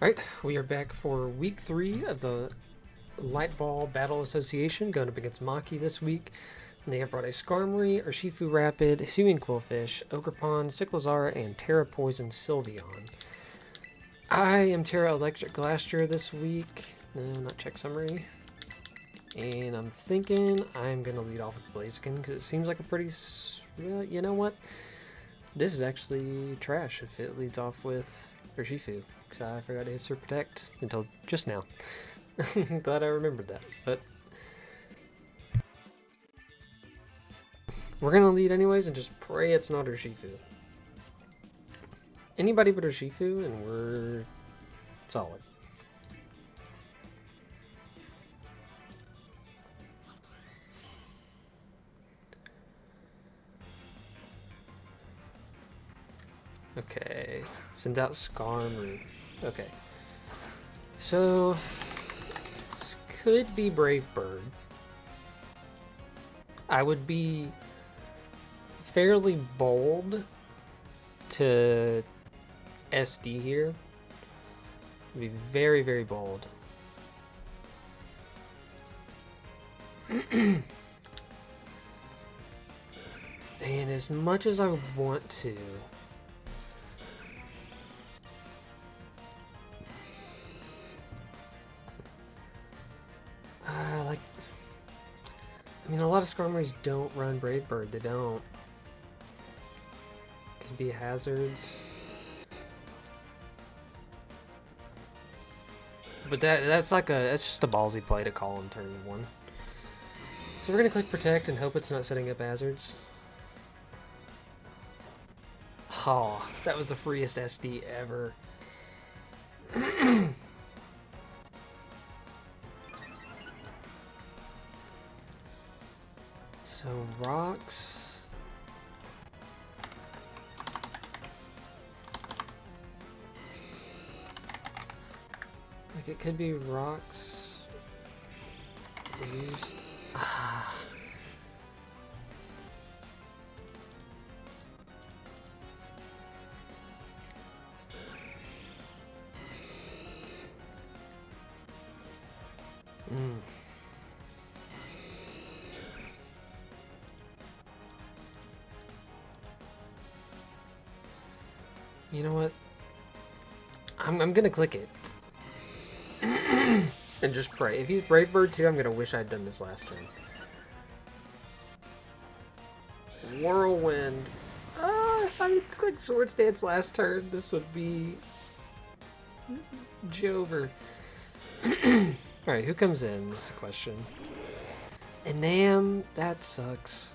Alright, we are back for week 3 of the Light Ball Battle Association, going up against Maki this week. And they have brought a Skarmory, Urshifu Rapid, Hisuian Quillfish, Ogerpon, Cyclozar, and Terra Poison Sylveon. I am Terra Electric Glastrier this week. No, not check summary. And I'm thinking I'm going to lead off with Blaziken because it seems like a pretty... you know what? This is actually trash if it leads off with Urshifu. Because I forgot to hit Sur Protect until just now. Glad I remembered that. But we're going to lead anyways and just pray it's not Urshifu. Anybody but Urshifu and we're solid. Okay, sends out Skarmory. Okay, so this could be Brave Bird. I would be fairly bold to SD here. I'd be very, very bold. And as much as I want to, I mean, a lot of Skarmories don't run Brave Bird. They don't. Could be hazards. But that's just a ballsy play to call in turn 1. So we're gonna click Protect and hope it's not setting up hazards. Oh, that was the freest SD ever. So rocks. Like it could be rocks. Used. Ah. You know what? I'm gonna click it. And just pray. If he's Brave Bird too, I'm gonna wish I'd done this last turn. Whirlwind. If I clicked Swords Dance last turn, this would be Jover. Alright, who comes in? Is the question. Enam, that sucks.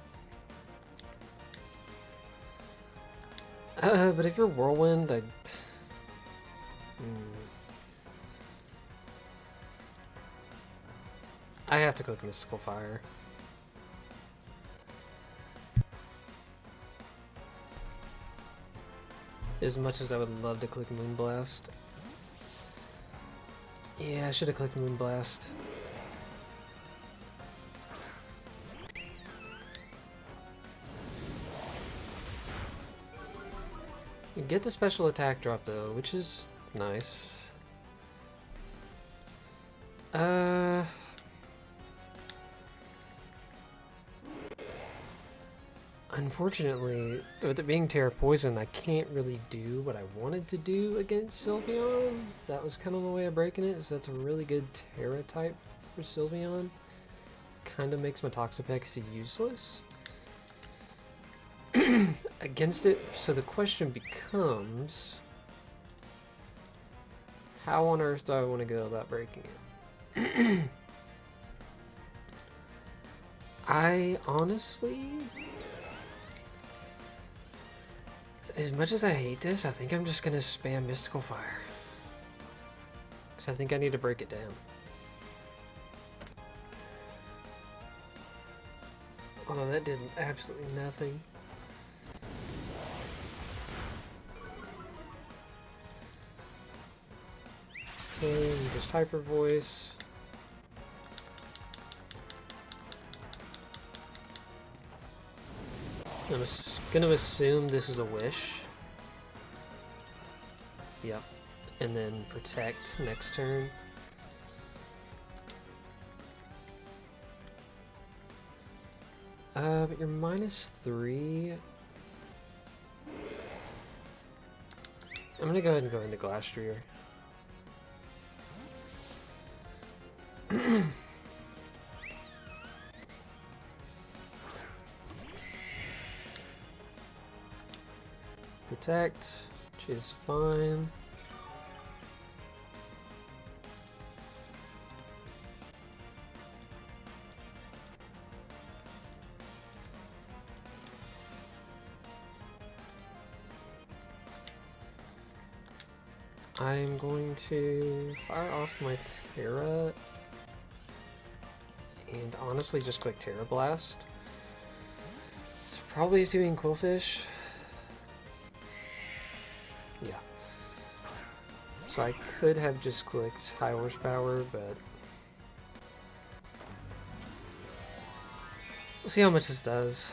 But if you're Whirlwind, I have to click Mystical Fire. As much as I would love to click Moonblast. Yeah, I should have clicked Moonblast. You get the special attack drop though, which is nice. Unfortunately, with it being Terra Poison, I can't really do what I wanted to do against Sylveon. That was kind of the way of breaking it, so that's a really good Terra type for Sylveon. Kind of makes my Toxapex useless against it, so the question becomes, how on earth do I want to go about breaking it? I honestly... As much as I hate this, I think I'm just gonna spam Mystical Fire. Because I think I need to break it down. Although that did absolutely nothing. Okay, just Hyper Voice. I'm gonna assume this is a wish. Yep. and then protect next turn. But you're -3. I'm gonna go ahead and go into Glastrier. Protect, which is fine. I'm going to fire off my Terra and honestly just click Terra Blast. It's probably assuming Quillfish. Yeah. So I could have just clicked High Horsepower, but we'll see how much this does.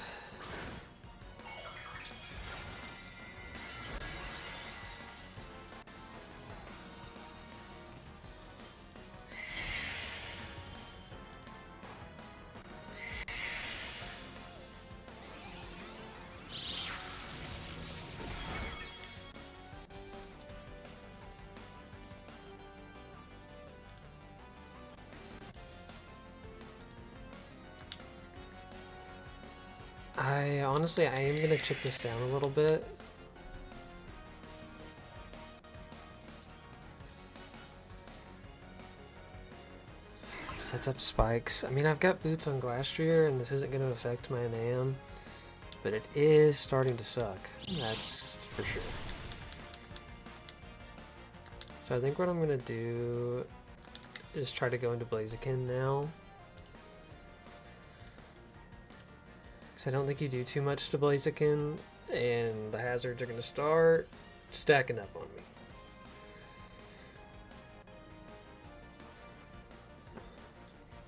Honestly, I am gonna chip this down a little bit. Sets up spikes. I mean, I've got boots on Glastrier, and this isn't gonna affect my NAM, but it is starting to suck. That's for sure. So I think what I'm gonna do is try to go into Blaziken now. I don't think you do too much to Blaziken, and the hazards are going to start stacking up on me.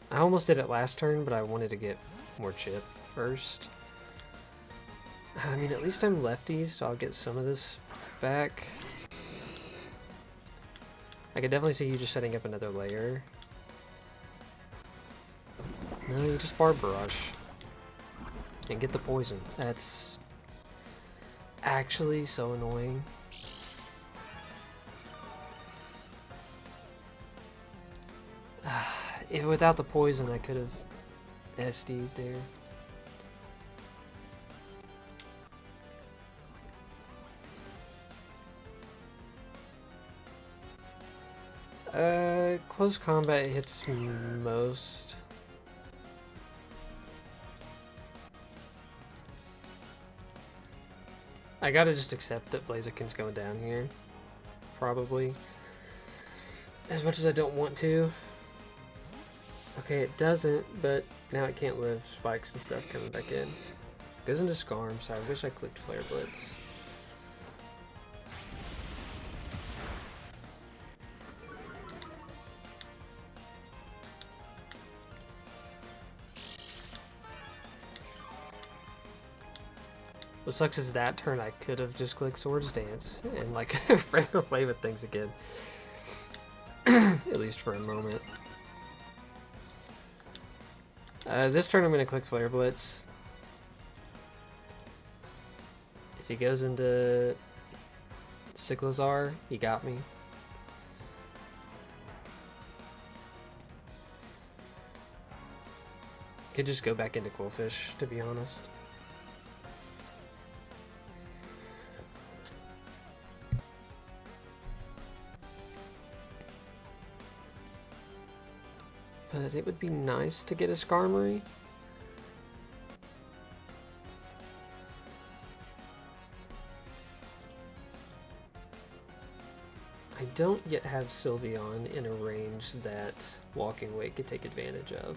I almost did it last turn, but I wanted to get more chip first. I mean, at least I'm lefty, so I'll get some of this back. I could definitely see you just setting up another layer. No, you just Barb Barrage. And get the poison. That's actually so annoying. If without the poison, I could have SD'd there. Close combat hits most. I gotta just accept that Blaziken's going down here. Probably. As much as I don't want to. Okay, it doesn't, but now it can't live. Spikes and stuff coming back in. Goes into Scarm, so I wish I clicked Flare Blitz. What sucks is that turn I could have just clicked Swords Dance and like ran away with things again. At least for a moment. This turn I'm going to click Flare Blitz. If he goes into Cyclizar, he got me. Could just go back into Quillfish, to be honest. But it would be nice to get a Skarmory. I don't yet have Sylveon in a range that Walking Away could take advantage of.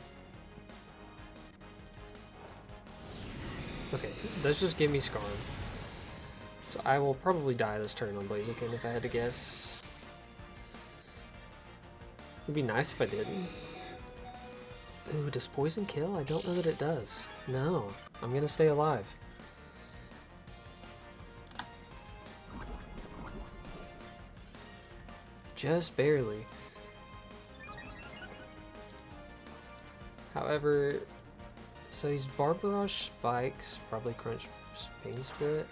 Okay, let's just give me Skarm. So I will probably die this turn on Blaziken if I had to guess. It'd be nice if I didn't. Ooh, does poison kill? I don't know that it does. No, I'm gonna stay alive. Just barely. However, so these Barbarage spikes probably crunch Pain Split.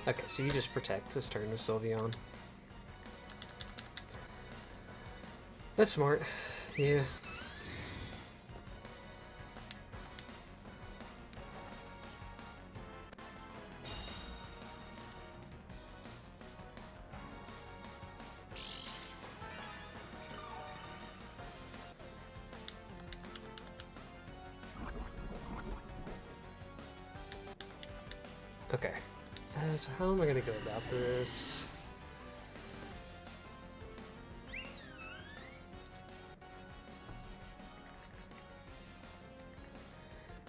Okay, so you just protect this turn with SYLVEON. That's smart. Yeah. Okay. So how am I gonna go about this?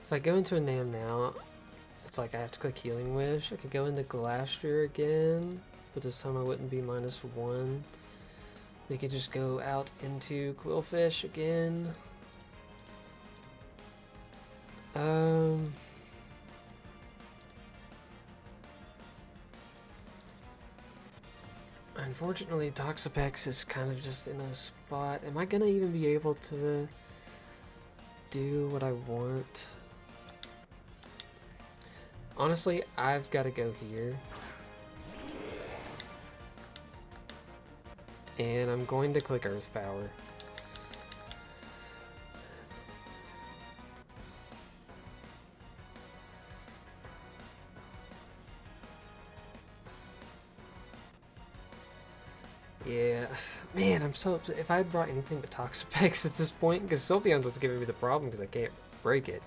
If I go into a Nam now, it's like I have to click Healing Wish. I could go into Glastrier again, but this time I wouldn't be -1. We could just go out into Quillfish again. Unfortunately, Toxapex is kind of just in a spot. Am I gonna even be able to do what I want? Honestly, I've got to go here. And I'm going to click Earth Power. Yeah, man, I'm so upset. If I had brought anything but Toxapex at this point, because SYLVEON was giving me the problem because I can't break it.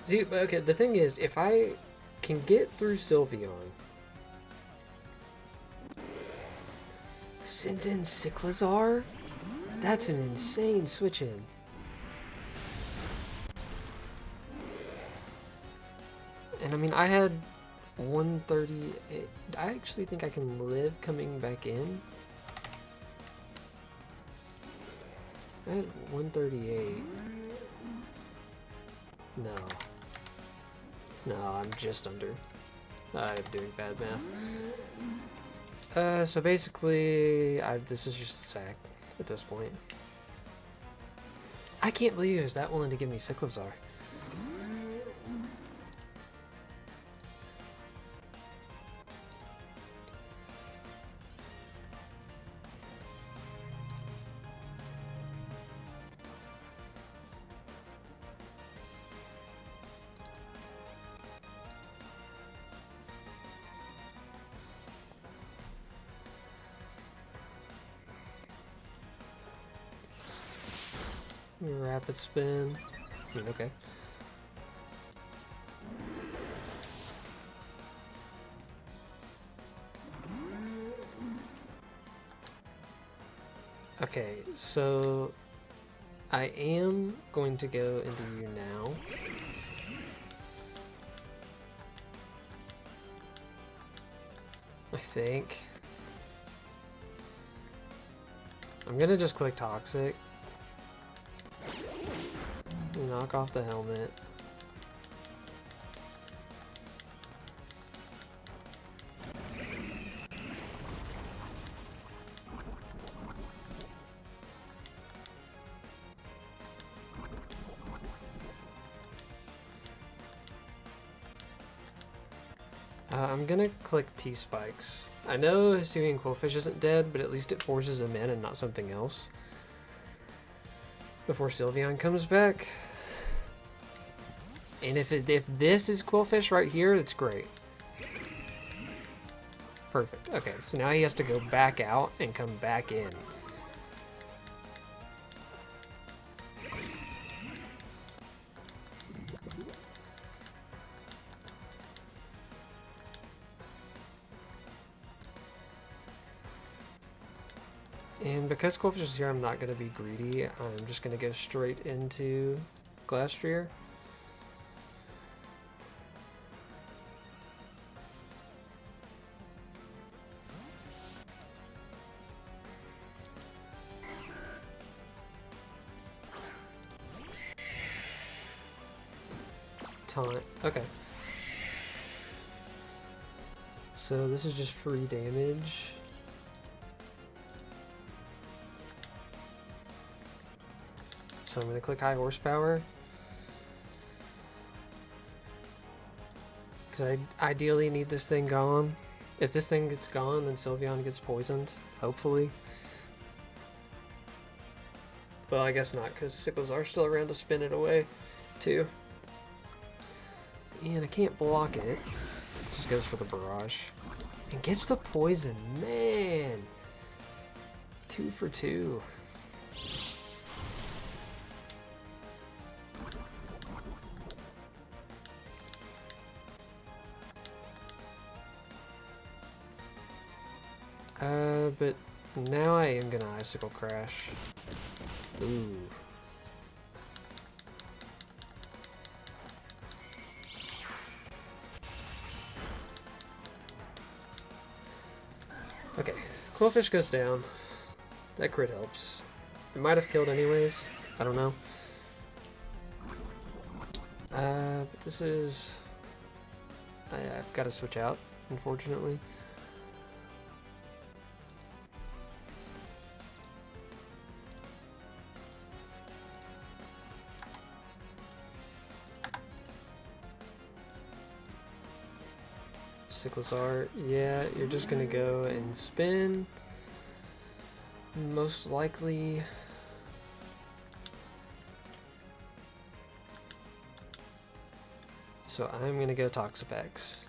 See, okay, the thing is, if I can get through SYLVEON, sends in Cyclizar, that's an insane switch in. And I mean, I had 138. I actually think I can live coming back in. I had 138. No. No, I'm just under. I'm doing bad math. So basically, this is just a sack at this point. I can't believe he was that willing to give me Cyclizar. Rapid spin. I mean, okay. Okay, so I am going to go into you now. I think. I'm gonna just click Toxic. Knock off the helmet. I'm gonna click T-Spikes. I know Hisuian Quillfish isn't dead, but at least it forces him in and not something else. Before SYLVEON comes back. And if this is Quillfish right here, that's great. Perfect. Okay, so now he has to go back out and come back in. And because Quillfish is here, I'm not going to be greedy. I'm just going to go straight into Glastrier. Taunt. Okay. So this is just free damage. So I'm going to click high horsepower. Because I ideally need this thing gone. If this thing gets gone, then SYLVEON gets poisoned. Hopefully. Well, I guess not, because Sickles are still around to spin it away, too. And I can't block it. Just goes for the barrage. And gets the poison. Man! 2 for 2. But now I am gonna Icicle Crash. Ooh. Okay, Quillfish goes down. That crit helps. It might have killed anyways. I don't know. But this is... I've got to switch out, unfortunately. Cyclozar, yeah, you're just gonna go and spin. Most likely. So I'm gonna go Toxapex.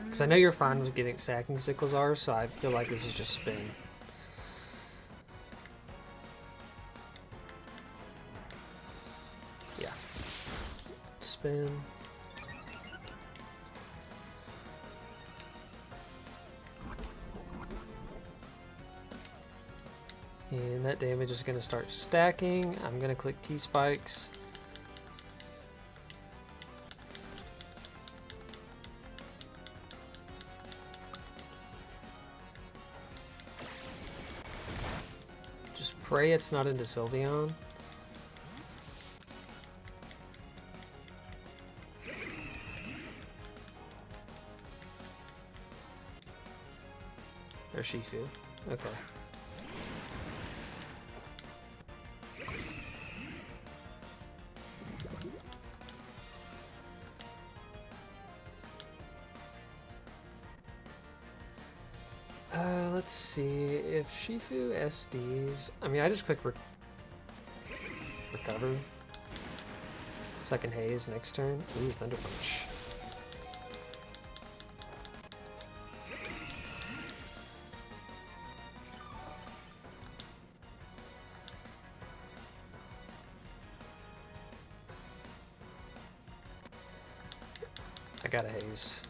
Because I know you're fine with getting sacking Cyclozar, so I feel like this is just spin. Yeah. Spin. And that damage is going to start stacking. I'm going to click T-Spikes. Pray it's not into SYLVEON. Or Shifu. Okay. Let's see if Shifu SDs. I mean, I just click recover. Second haze next turn. Ooh, Thunder Punch. I got a haze.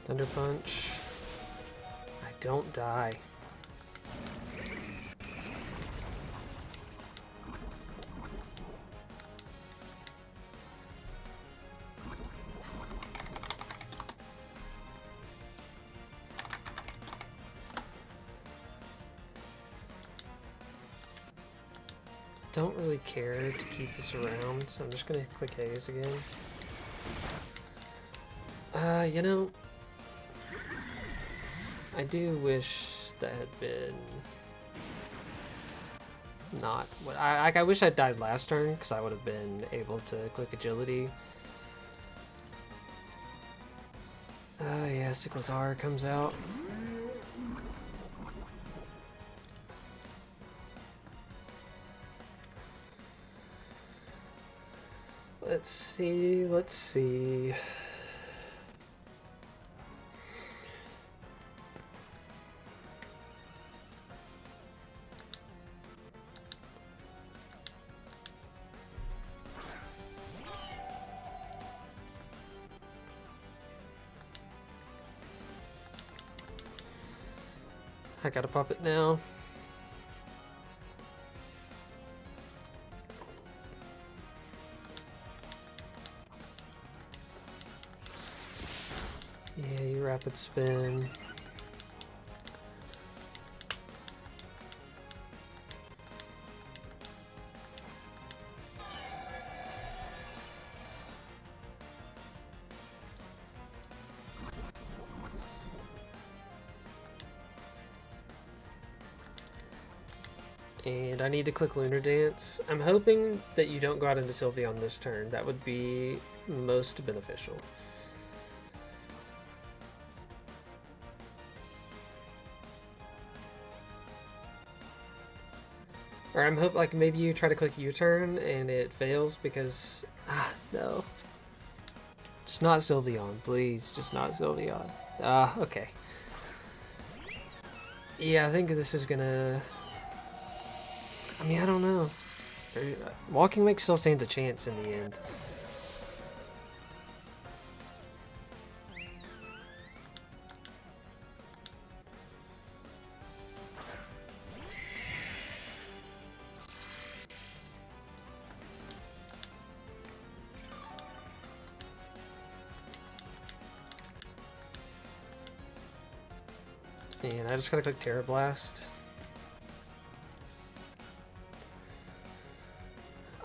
Thunder Punch. I don't die. Don't really care to keep this around, so I'm just gonna click haze again. You know, I do wish that had been not what I wish I'd died last turn, because I would have been able to click agility. Yeah, Cyclozar comes out. Let's see, let's see. I gotta pop it now. Yeah, you rapid spin. And I need to click Lunar Dance. I'm hoping that you don't go out into SYLVEON this turn. That would be most beneficial. Or I'm hoping, like, maybe you try to click U-turn and it fails because... no. Just not SYLVEON, please. Just not SYLVEON. Okay. Yeah, I think this is gonna... I mean, I don't know. Walking Wake still stands a chance in the end. And I just gotta click Terra Blast.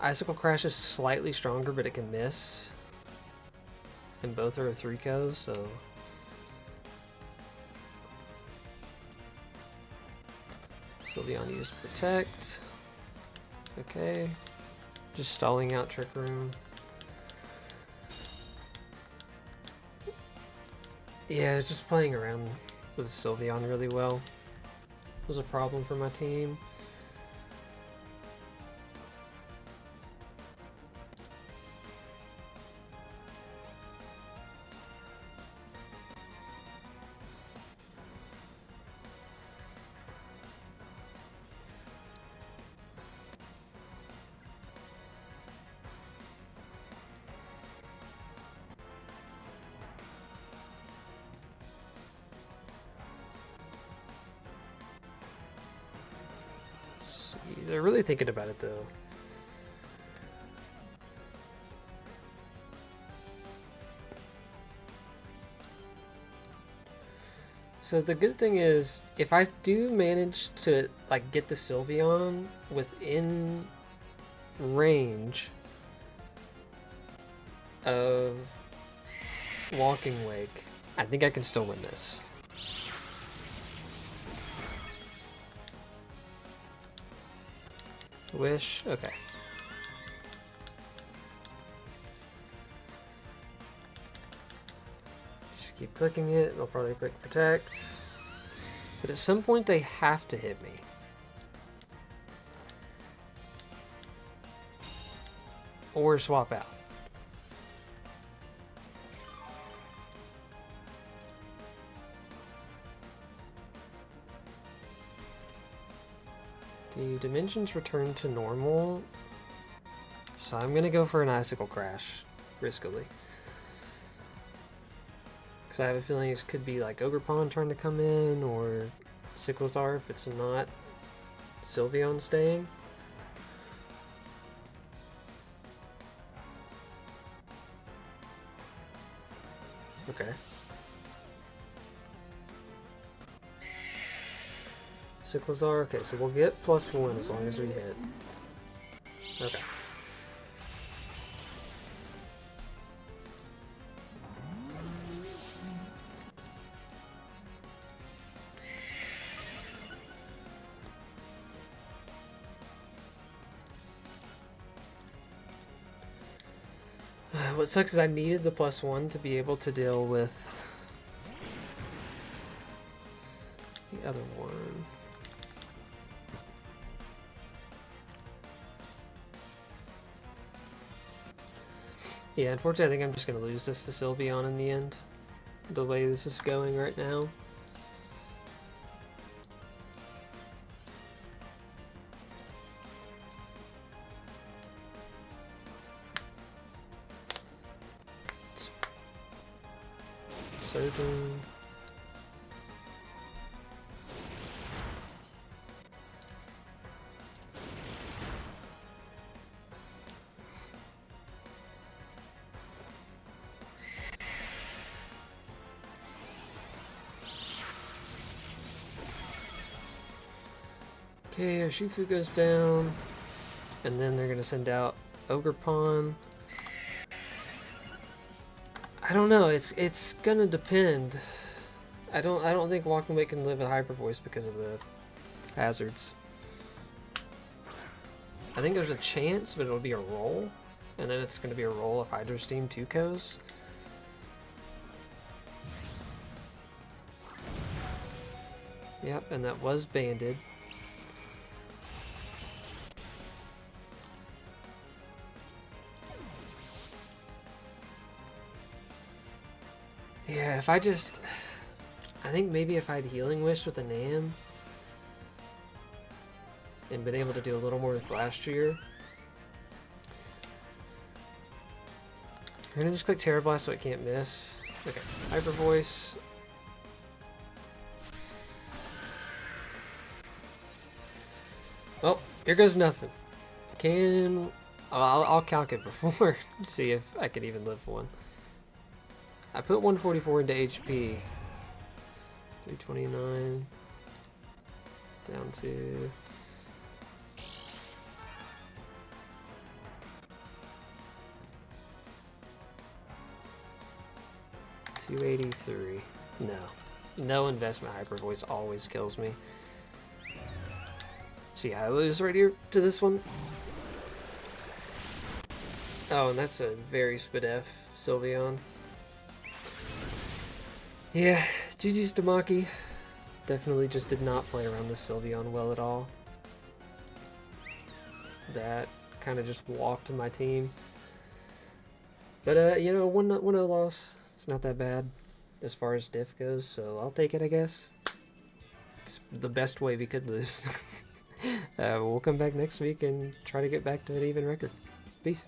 Icicle Crash is slightly stronger, but it can miss. And both are a 3-co, so... SYLVEON used Protect. Okay. Just stalling out Trick Room. Yeah, just playing around with SYLVEON really well was a problem for my team. They're really thinking about it though. So the good thing is, if I do manage to like get the SYLVEON within range of Walking Wake, I think I can still win this. Wish, okay. Just keep clicking it, they'll probably click Protect. But at some point they have to hit me. Or swap out. Do dimensions return to normal? So I'm gonna go for an Icicle Crash, riskily. Because I have a feeling this could be like Ogerpon trying to come in, or Cyclozar if it's not SYLVEON staying. Okay. Cyclozar, okay, so we'll get +1 as long as we hit. Okay. What sucks is I needed the +1 to be able to deal with the other one. Yeah, unfortunately, I think I'm just going to lose this to SYLVEON in the end. The way this is going right now. Surgeon. Okay, our Shifu goes down, and then they're gonna send out Ogre Pawn. I don't know. It's gonna depend. I don't think Walking Away can live at Hyper Voice because of the hazards. I think there's a chance, but it'll be a roll, and then it's gonna be a roll if Hydro Steam 2-Kos. Yep, and that was banded. Yeah, if I just... I think maybe if I'd Healing Wish with a NAM and been able to do a little more with last year. I'm gonna just click Terra Blast so it can't miss. Okay, Hyper Voice. Oh, here goes nothing. Can... I'll calc it before see if I can even live one. I put 144 into HP. 329 down to 283. No investment. Hyper Voice always kills me. So yeah, I lose right here to this one. Oh, and that's a very SPDF SYLVEON. Yeah, GG's to Maki. Definitely just did not play around this SYLVEON well at all. That kind of just walked my team. But, you know, 1-0 loss. It's not that bad as far as diff goes, so I'll take it, I guess. It's the best way we could lose. We'll come back next week and try to get back to an even record. Peace.